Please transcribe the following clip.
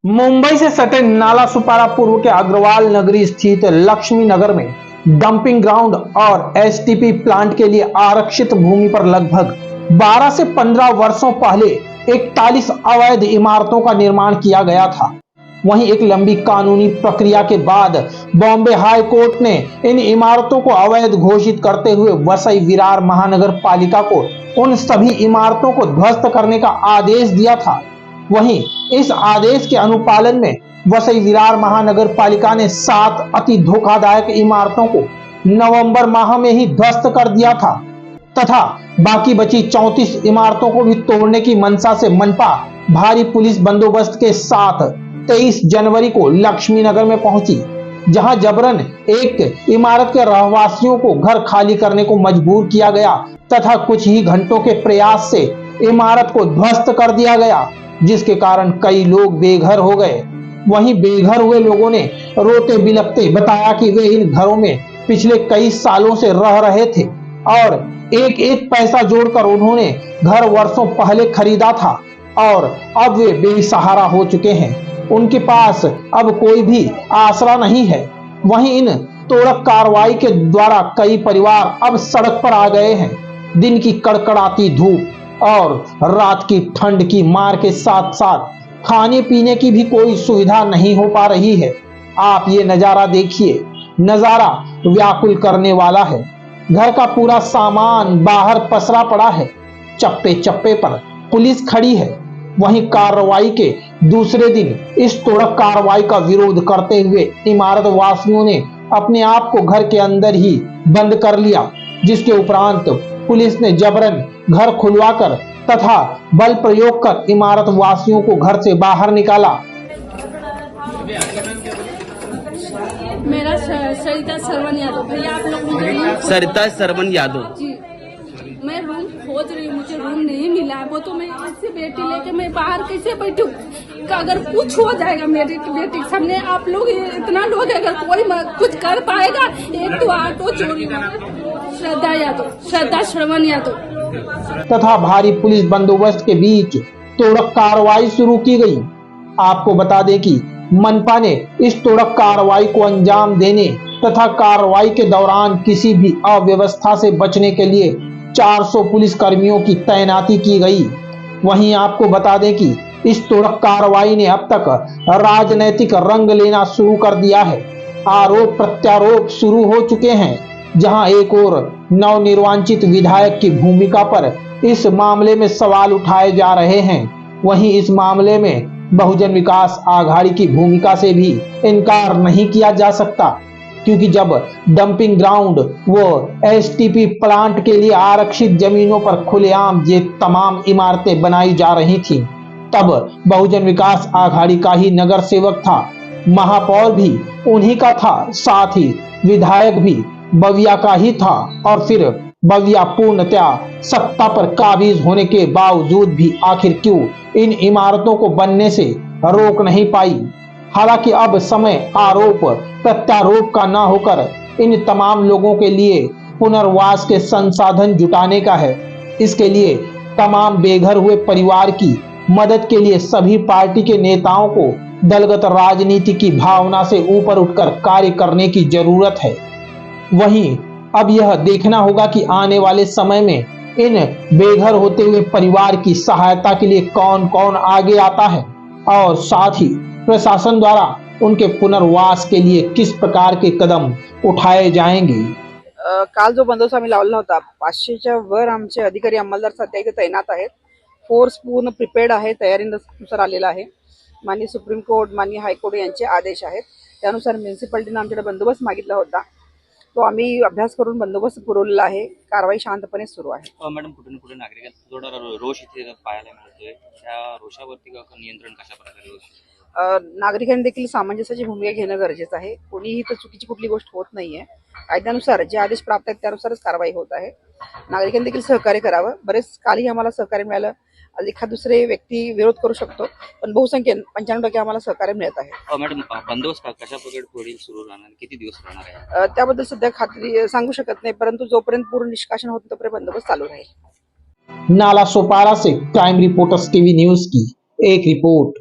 मुंबई से सटे नाला सुपारा पूर्व के अग्रवाल नगरी स्थित लक्ष्मी नगर में डंपिंग ग्राउंड और एसटीपी प्लांट के लिए आरक्षित भूमि पर लगभग 12 से 15 वर्षों पहले 41 अवैध इमारतों का निर्माण किया गया था। वहीं एक लंबी कानूनी प्रक्रिया के बाद बॉम्बे हाई कोर्ट ने इन इमारतों को अवैध घोषित करते हुए वसई विरार महानगर पालिका को उन सभी इमारतों को ध्वस्त करने का आदेश दिया था। वहीं इस आदेश के अनुपालन में वसई विरार महानगर पालिका ने 7 अति धोखादायक इमारतों को नवंबर माह में ही ध्वस्त कर दिया था तथा बाकी बची 34 इमारतों को भी तोड़ने की मंशा से मनपा भारी पुलिस बंदोबस्त के साथ 23 जनवरी को लक्ष्मी नगर में पहुंची, जहां जबरन एक इमारत के रहवासियों को घर खाली करने को मजबूर किया गया तथा कुछ ही घंटों के प्रयास से इमारत को ध्वस्त कर दिया गया, जिसके कारण कई लोग बेघर हो गए। वहीं बेघर हुए लोगों ने रोते बिलखते बताया कि वे इन घरों में पिछले कई सालों से रह रहे थे और एक एक पैसा जोड़कर उन्होंने घर वर्षों पहले खरीदा था और अब वे बेसहारा हो चुके हैं। उनके पास अब कोई भी आसरा नहीं है। वहीं इन तोड़क कार्रवाई के द्वारा कई परिवार अब सड़क पर आ गए हैं। दिन की कड़कड़ाती धूप और रात की ठंड की मार के साथ साथ खाने पीने की भी कोई सुविधा नहीं हो पा रही है। आप ये नजारा देखिए, नजारा व्याकुल करने वाला है। घर का पूरा सामान बाहर पसरा पड़ा है, चप्पे चप्पे पर पुलिस खड़ी है। वहीं कार्रवाई के दूसरे दिन इस तोड़क कार्रवाई का विरोध करते हुए इमारत वासियों ने अपने आप को घर के अंदर ही बंद कर लिया, जिसके उपरांत पुलिस ने जबरन घर खुलवाकर तथा बल प्रयोग कर इमारत वासियों को घर से बाहर निकाला। मेरा सरिता सरवन यादव, भैया आप लोग मुझे सरिता सरवन यादव जी, मैं रूम खोज रही हूँ, मुझे रूम नहीं मिला है। वो तो मैं इससे बेटी लेके मैं बाहर कैसे बैठूं? अगर कुछ हो जाएगा मेरी बेटी के सामने, आप लोग इतना लोग अगर कोई कुछ कर पाएगा। एक तो ऑटो चोरी, श्रद्धा यादव, श्रद्धा सरवन यादव तथा भारी पुलिस बंदोबस्त के बीच तोड़क कार्रवाई शुरू की गई। आपको बता दें कि मनपा ने इस तोड़क कार्रवाई को अंजाम देने तथा कार्रवाई के दौरान किसी भी अव्यवस्था से बचने के लिए 400 पुलिस कर्मियों की तैनाती की गई। वहीं आपको बता दें कि इस तोड़क कार्रवाई ने अब तक राजनीतिक रंग लेना शुरू कर दिया है। आरोप प्रत्यारोप शुरू हो चुके हैं, जहां एक और नवनिर्वाचित विधायक की भूमिका पर इस मामले में सवाल उठाए जा रहे हैं। वहीं इस मामले में बहुजन विकास आघाड़ी की भूमिका से भी इनकार नहीं किया जा सकता, क्योंकि जब डंपिंग ग्राउंड वो एसटीपी प्लांट के लिए आरक्षित जमीनों पर खुलेआम ये तमाम इमारतें बनाई जा रही थीं, तब बहुजन विकास आघाड़ी का ही नगर सेवक था, महापौर भी उन्हीं का था, साथ ही विधायक भी बविया का ही था। और फिर बविया पूर्णतया सत्ता पर काबिज होने के बावजूद भी आखिर क्यों इन इमारतों को बनने से रोक नहीं पाई? हालांकि अब समय आरोप प्रत्यारोप का न होकर इन तमाम लोगों के लिए पुनर्वास के संसाधन जुटाने का है। इसके लिए तमाम बेघर हुए परिवार की मदद के लिए सभी पार्टी के नेताओं को दलगत राजनीति की भावना से ऊपर उठकर कार्य करने की जरूरत है। वहीं अब यह देखना होगा कि आने वाले समय में इन बेघर होते हुए परिवार की सहायता के लिए कौन कौन आगे आता है और साथ ही प्रशासन द्वारा उनके पुनर्वास के लिए किस प्रकार के कदम उठाए जाएंगे। काल जो बंदोबस्त आम्ही लावला होता, 500च्या वर आमचे अधिकारी अंमलदार सध्या इथे तैनात आहेत। फोर्स पूर्ण प्रिपेअर्ड आहे, तयारीनुसार आलेला आहे। माननीय सुप्रीम कोर्ट, माननीय हायकोर्ट यांचे आदेश आहेत, त्यानुसार म्युनिसिपालिटीने आमच्याकडे बंदोबस्त मागितला होता, तो आम्ही अभ्यास करून बंदोबस्त पुरवलेला आहे। कारवाई शांतपणे सुरू आहे। मॅडम, कुठे कुठे नागरिकांचा थोडा रोष इथे पाहायला मिळतोय, त्या रोषावरती नियंत्रण कशा प्रकारे होईल? नागरिकांनी देखील सामंजस्याची भूमिका घेणं गरजेचं आहे। कोणीही तर चुकीची कुठली गोष्ट होत नाहीये। कायद्यानुसार जे आदेश प्राप्त आहेत त्यानुसारच कारवाई होत आहे। नागरिकांनी देखील सहकार्य करावं। बरेच कालही आम्हाला सहकार्य मिळालं। एखाद दुसरे व्यक्ती विरोध करू शकतो, पण बहुसंख्येने 95% आम्हाला सहकार्य मिळत आहे। मॅडम, बंदोबस्त कशा प्रकारे पुढे सुरू राहणार, किती दिवस राहणार आहे? त्याबद्दल सध्या खात्री सांगू शकत नाही, परंतु जोपर्यंत पूर्ण निष्कासन होत तोपर्यंत बंदोबस्त चालू राहील। नाला सुपारा से क्राइम रिपोर्टर्स टीवी न्यूज की एक रिपोर्ट।